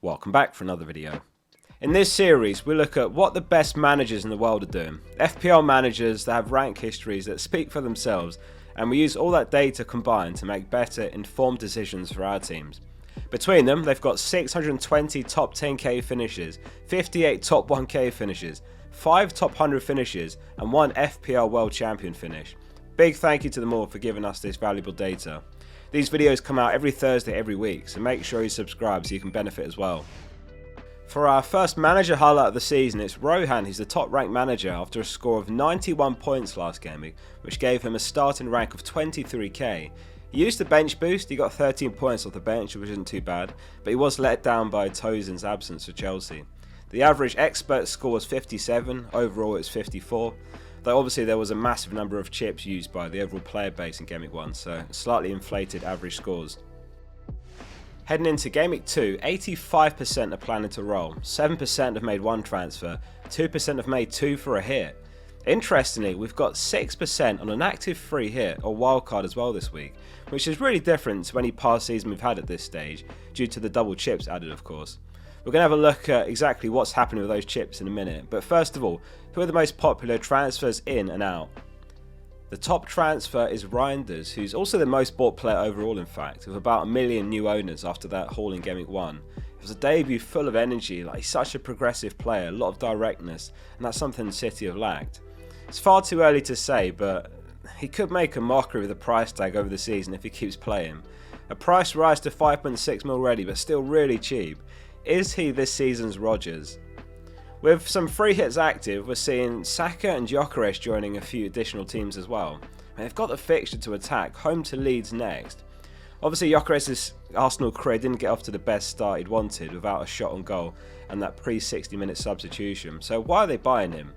Welcome back for another video. In this series we look at what the best managers in the world are doing. FPL managers that have rank histories that speak for themselves, and we use all that data combined to make better informed decisions for our teams. Between them they've got 620 top 10k finishes, 58 top 1k finishes, 5 top 100 finishes and 1 FPL World Champion finish. Big thank you to them all for giving us this valuable data. These videos come out every Thursday every week, so make sure you subscribe so you can benefit as well. For our first manager highlight of the season, it's Rohan who's the top ranked manager after a score of 91 points last game, which gave him a starting rank of 23k. He used the bench boost, he got 13 points off the bench, which isn't too bad, but he was let down by Tozin's absence for Chelsea. The average expert score was 57, overall it's 54. Though obviously there was a massive number of chips used by the overall player base in Gameweek 1, so slightly inflated average scores. Heading into Gameweek 2, 85% are planning to roll, 7% have made one transfer, 2% have made 2 for a hit. Interestingly, we've got 6% on an active free hit or wildcard as well this week, which is really different to any past season we've had at this stage, due to the double chips added of course. We're going to have a look at exactly what's happening with those chips in a minute, but first of all, who are the most popular transfers in and out? The top transfer is Reinders, who's also the most bought player overall in fact, with about 1 million new owners after that haul in Gameweek 1. It was a debut full of energy, like he's such a progressive player, a lot of directness, and that's something City have lacked. It's far too early to say, but he could make a mockery with the price tag over the season if he keeps playing. A price rise to 5.6 mil already, but still really cheap. Is he this season's Rodgers? With some free hits active, we're seeing Saka and Gyökeres joining a few additional teams as well. And they've got the fixture to attack, home to Leeds next. Obviously Gyökeres' Arsenal career didn't get off to the best start he'd wanted without a shot on goal and that pre-60 minute substitution, so why are they buying him?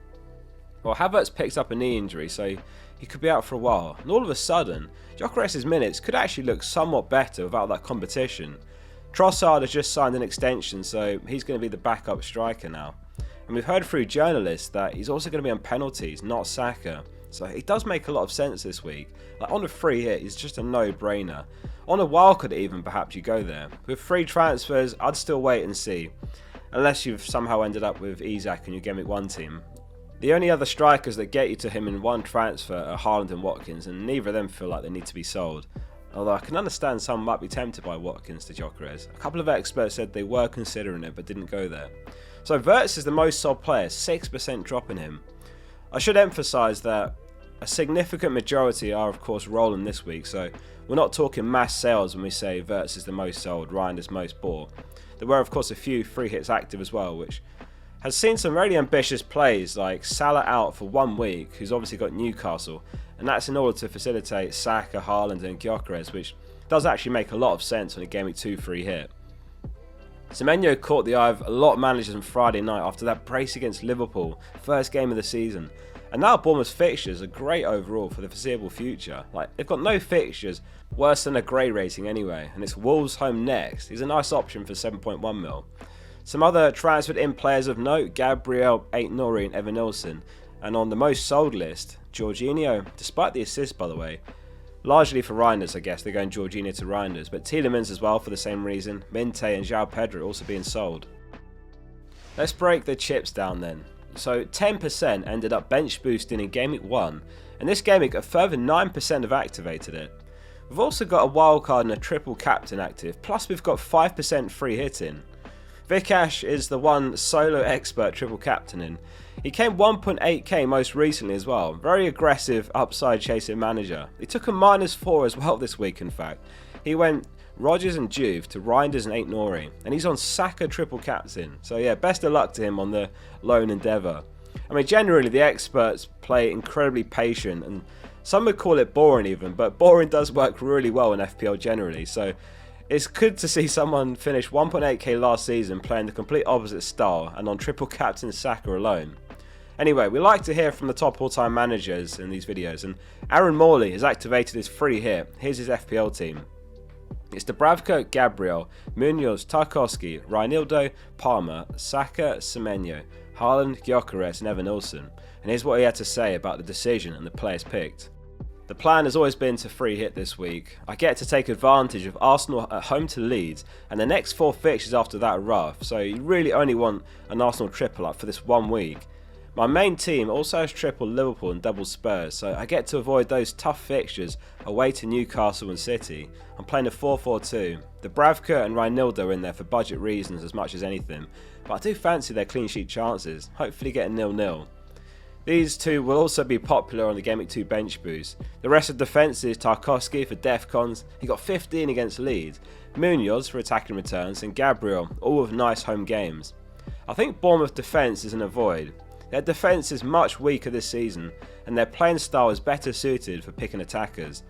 Well, Havertz picked up a knee injury, so he could be out for a while, and all of a sudden, Gyökeres' minutes could actually look somewhat better without that competition. Trossard has just signed an extension, so he's going to be the backup striker now. And we've heard through journalists that he's also going to be on penalties, not Saka. So it does make a lot of sense this week. Like on a free hit, it's just a no-brainer. On a wildcard even, perhaps you go there. With free transfers, I'd still wait and see. Unless you've somehow ended up with Isak in your Gameweek 1 team. The only other strikers that get you to him in one transfer are Haaland and Watkins, and neither of them feel like they need to be sold. Although I can understand some might be tempted by Watkins to Gyökeres. A couple of experts said they were considering it but didn't go there. So Wirtz is the most sold player, 6% dropping him. I should emphasise that a significant majority are of course rolling this week, so we're not talking mass sales when we say Wirtz is the most sold, Reinders most bought. There were of course a few free hits active as well, which has seen some really ambitious plays like Salah out for 1 week, who's obviously got Newcastle, and that's in order to facilitate Saka, Haaland and Gyökeres, which does actually make a lot of sense on a Gameweek 2 free hit. Semenyo caught the eye of a lot of managers on Friday night after that brace against Liverpool, first game of the season, and now Bournemouth's fixtures are great overall for the foreseeable future. Like, they've got no fixtures worse than a grey rating anyway, and it's Wolves home next. He's a nice option for 7.1 mil. Some other transferred in players of note, Gabriel, Aït-Nouri and Evanilson. And on the most sold list, Jorginho, despite the assist by the way, largely for Reinders I guess, they're going Jorginho to Reinders, but Tielemans as well for the same reason, Minte and João Pedro also being sold. Let's break the chips down then. So 10% ended up bench boosting in Gameweek 1, and this Gameweek a further 9% have activated it. We've also got a wildcard and a triple captain active, plus we've got 5% free hitting. Vikash is the one solo expert triple captaining. He came 1.8k most recently as well. Very aggressive upside chasing manager. He took a -4 as well this week in fact. He went Rodgers and Juve to Reinders and Aït-Nouri, and he's on Saka triple captain. So yeah, best of luck to him on the lone endeavour. I mean generally the experts play incredibly patient, and some would call it boring even, but boring does work really well in FPL generally, so it's good to see someone finish 1.8k last season playing the complete opposite style and on triple captain Saka alone. Anyway, we like to hear from the top all-time managers in these videos, and Aaron Morley has activated his free hit. Here's his FPL team. It's Dubravka, Gabriel, Munoz, Tarkowski, Reinildo, Palmer, Saka, Semenyo, Haaland, Gyökeres and Evanilson. And here's what he had to say about the decision and the players picked. The The plan has always been to free hit this week. I get to take advantage of Arsenal at home to Leeds, and the next 4 fixtures after that are rough, so you really only want an Arsenal triple up for this 1 week. My main team also has triple Liverpool and double Spurs, so I get to avoid those tough fixtures away to Newcastle and City. I'm playing a 4-4-2. Dubravka and Reinildo are in there for budget reasons as much as anything, but I do fancy their clean sheet chances, hopefully getting 0-0. These two will also be popular on the Gameweek 2 bench boost. The rest of the defence is Tarkowski for Defcons, he got 15 against Leeds, Munoz for attacking returns, and Gabriel, all with nice home games. I think Bournemouth defence is an avoid. Their defence is much weaker this season, and their playing style is better suited for picking attackers.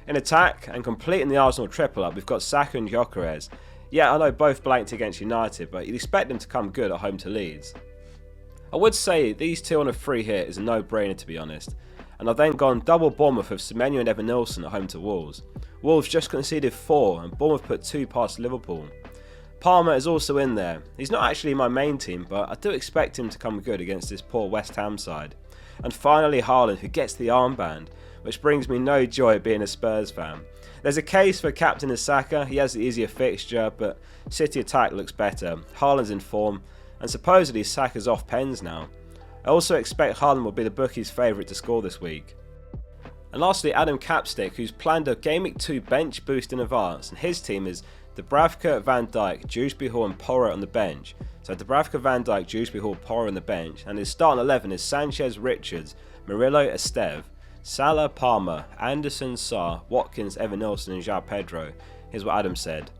In attack, and completing the Arsenal triple up, we've got Saka and Gyökeres. Yeah, I know both blanked against United, but you'd expect them to come good at home to Leeds. I would say these two on a free hit is a no-brainer to be honest, and I've then gone double Bournemouth with Semenyo and Evan-Nilsson at home to Wolves. Wolves just conceded 4 and Bournemouth put 2 past Liverpool. Palmer is also in there. He's not actually my main team, but I do expect him to come good against this poor West Ham side. And finally Haaland, who gets the armband, which brings me no joy being a Spurs fan. There's a case for captain Saka, he has the easier fixture, but City attack looks better. Haaland's in form, and supposedly Saka's off pens now. I also expect Haaland will be the bookies' favourite to score this week. And lastly, Adam Capstick, who's planned a Gameweek 2 bench boost in advance, and his team is Dubravka, Van Dijk, Dewsbury Hall and Porro on the bench. So Dubravka, Van Dijk, Dewsbury Hall, Porro on the bench, and his starting 11 is Sanchez, Richards, Murillo, Esteve, Salah, Palmer, Anderson, Sarr, Watkins, Evan-Nilsson and João Pedro. Here's what Adam said.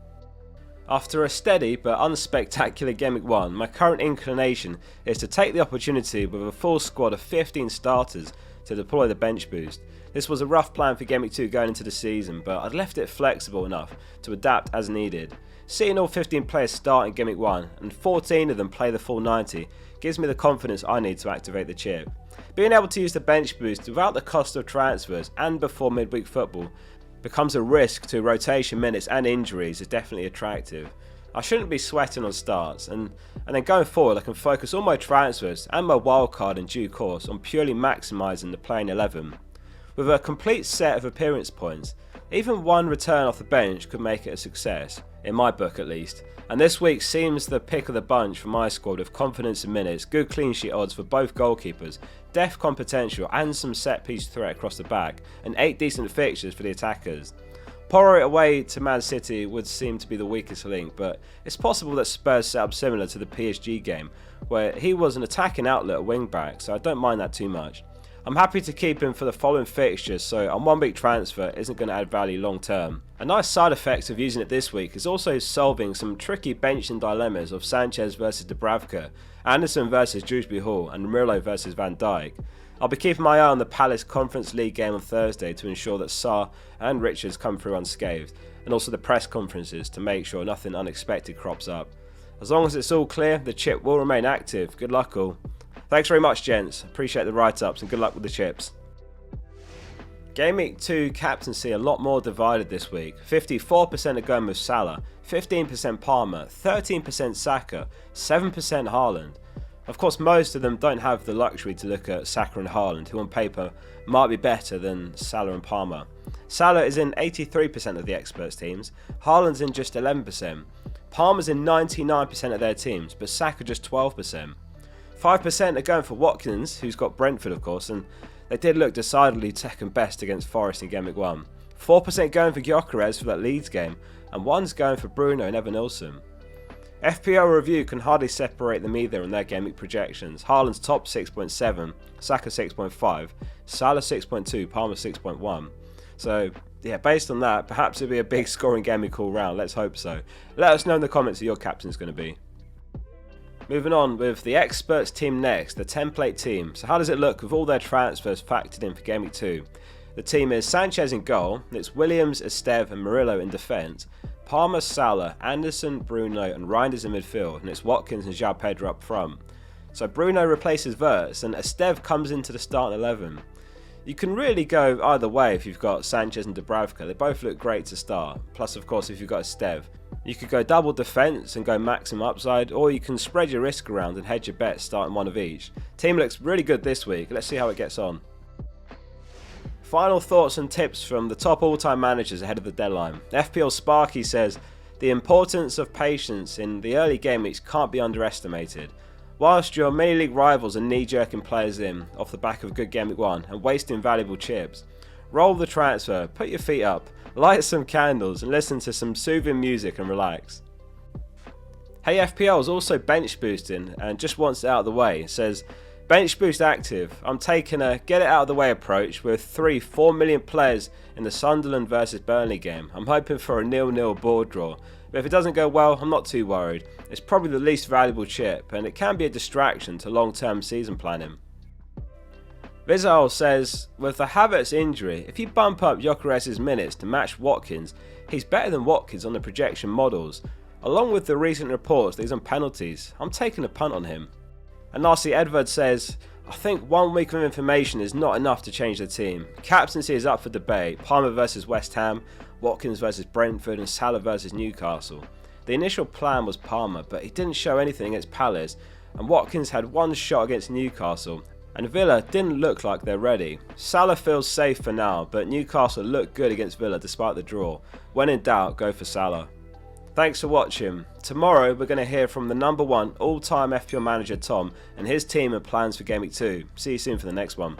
After a steady but unspectacular Gameweek 1, my current inclination is to take the opportunity with a full squad of 15 starters to deploy the bench boost. This was a rough plan for Gameweek 2 going into the season, but I'd left it flexible enough to adapt as needed. Seeing all 15 players start in Gameweek 1 and 14 of them play the full 90 gives me the confidence I need to activate the chip. Being able to use the bench boost without the cost of transfers and before midweek football becomes a risk to rotation minutes and injuries is definitely attractive. I shouldn't be sweating on starts, and then going forward I can focus all my transfers and my wildcard in due course on purely maximising the playing 11. With a complete set of appearance points, even one return off the bench could make it a success, in my book at least, and this week seems the pick of the bunch for my squad with confidence in minutes, good clean sheet odds for both goalkeepers, defcon potential and some set piece threat across the back, and 8 decent fixtures for the attackers. Porro away to Man City would seem to be the weakest link, but it's possible that Spurs set up similar to the PSG game, where he was an attacking outlet at wing back, so I don't mind that too much. I'm happy to keep him for the following fixtures, so a 1 week transfer isn't going to add value long term. A nice side effect of using it this week is also solving some tricky benching dilemmas of Sanchez versus Dubravka, Anderson versus Dewsbury Hall and Murillo versus Van Dijk. I'll be keeping my eye on the Palace Conference League game on Thursday to ensure that Sarr and Richards come through unscathed, and also the press conferences to make sure nothing unexpected crops up. As long as it's all clear, the chip will remain active. Good luck all. Thanks very much gents, appreciate the write-ups and good luck with the chips. Gameweek 2 captaincy a lot more divided this week. 54% are going with Salah, 15% Palmer, 13% Saka, 7% Haaland. Of course most of them don't have the luxury to look at Saka and Haaland, who on paper might be better than Salah and Palmer. Salah is in 83% of the experts' teams, Haaland's in just 11%, Palmer's in 99% of their teams, but Saka just 12%. 5% are going for Watkins, who's got Brentford of course, and they did look decidedly second best against Forest in Gameweek 1. 4% going for Gyökeres for that Leeds game, and 1's going for Bruno and Evan-Nilsson. FPL Review can hardly separate them either in their Gameweek projections. Haaland's top 6.7, Saka 6.5, Salah 6.2, Palmer 6.1. So yeah, based on that, perhaps it'll be a big scoring Gameweek all round, let's hope so. Let us know in the comments who your captain's going to be. Moving on with the experts team next, the template team. So how does it look with all their transfers factored in for Gameweek 2? The team is Sanchez in goal, it's Williams, Esteve and Murillo in defence, Palmer, Salah, Anderson, Bruno and Reinders in midfield, and it's Watkins and João Pedro up front. So Bruno replaces Wirtz and Esteve comes into the starting 11. You can really go either way if you've got Sanchez and Dubravka, they both look great to start, plus of course if you've got Esteve. You could go double defence and go maximum upside, or you can spread your risk around and hedge your bets starting one of each. Team looks really good this week, let's see how it gets on. Final thoughts and tips from the top all-time managers ahead of the deadline. FPL Sparky says, the importance of patience in the early game weeks can't be underestimated. Whilst your mini league rivals are knee-jerking players in off the back of a good game week 1 and wasting valuable chips, roll the transfer, put your feet up, light some candles and listen to some soothing music and relax. Hey FPL is also bench boosting and just wants it out of the way. It says, bench boost active. I'm taking a get it out of the way approach with 4 million players in the Sunderland versus Burnley game. I'm hoping for a 0-0 board draw. But if it doesn't go well, I'm not too worried. It's probably the least valuable chip and it can be a distraction to long-term season planning. Vizal says, with the Havertz injury, if you bump up Gyökeres's minutes to match Watkins, he's better than Watkins on the projection models. Along with the recent reports that he's on penalties, I'm taking a punt on him. And lastly, Edward says, I think 1 week of information is not enough to change the team. Captaincy is up for debate. Palmer versus West Ham, Watkins versus Brentford and Salah versus Newcastle. The initial plan was Palmer, but he didn't show anything against Palace, and Watkins had 1 shot against Newcastle, and Villa didn't look like they're ready. Salah feels safe for now, but Newcastle looked good against Villa despite the draw. When in doubt, go for Salah. Thanks for watching. Tomorrow we're going to hear from the #1 all-time FPL manager Tom and his team and plans for Gameweek 2. See you soon for the next one.